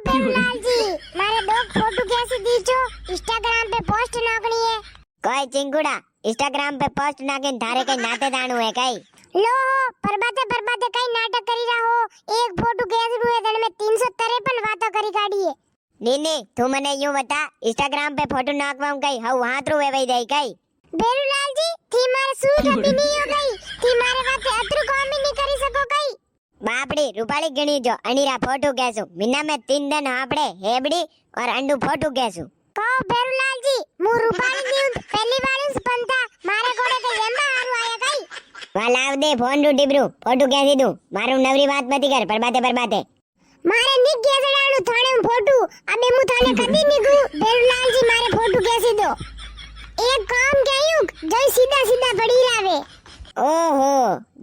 बेवलाल जी मारे दो फोटो कैसे दीचो इंस्टाग्राम पे पोस्ट नाकनी है कोई चिंगुड़ा इंस्टाग्राम पे पोस्ट नाखीन थारे कई नाते दाणू है कई लो परबाते कई नाटक करी रहा हो एक फोटो कैसे हुए तने में 353 बातें करी काढ़ी है नीनी तू मने यूं बता इंस्टाग्राम पे फोटो नाखवाऊं कई हव हाथ रू वेवई दई कई बेवलाल जी थी मारे सूझ अभी नहीं हो गई थी मारे बाते अतरु काम ही नहीं करी सको कई बापड़ी रूपाली गणी जो अनीरा फोटो कैसु मिना में 3 दिन आपड़े हेबड़ी और अंडू फोटो कैसु कहो बेवलाल जी मु रूपाली दी पहली बार स्पंता मारे कोड़े के एम्बा हारू आया कई वालाव दे फोन रू टिबरू फोटो कैसी दूं मारू नवरी बात मती कर परबाते मारे निक गेसडाणु थाने फोटो अबे मु थाने कदी निकू बेवलाल जी मारे फोटो कैसी दो एक काम कयूं जय सीधा पड़ी रावे ओहो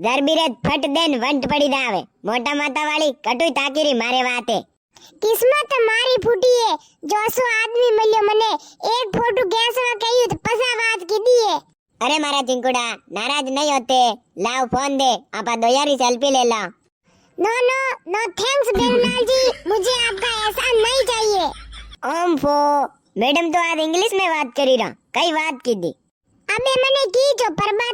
जरबीरत फट देन वंट पड़ी दावे मोटा माता वाली कटुई ताकीरी मारे वाते किस्मत मारी फूटी है जोसो आदमी मिल्यो मने एक फोटो गैसवा कहियो तो पसा बात कीधी है अरे मारा चिंकुड़ा नाराज नहीं होते लाओ फोन दे आपा दो यारी सेल्फी ले ला नो थैंक्स बेवलाल जी मुझे आपका एहसान नहीं चाहिए ओम फो मैडम तो आज इंग्लिश में बात करी रहा कई बात की दी अबे मने की जो परबा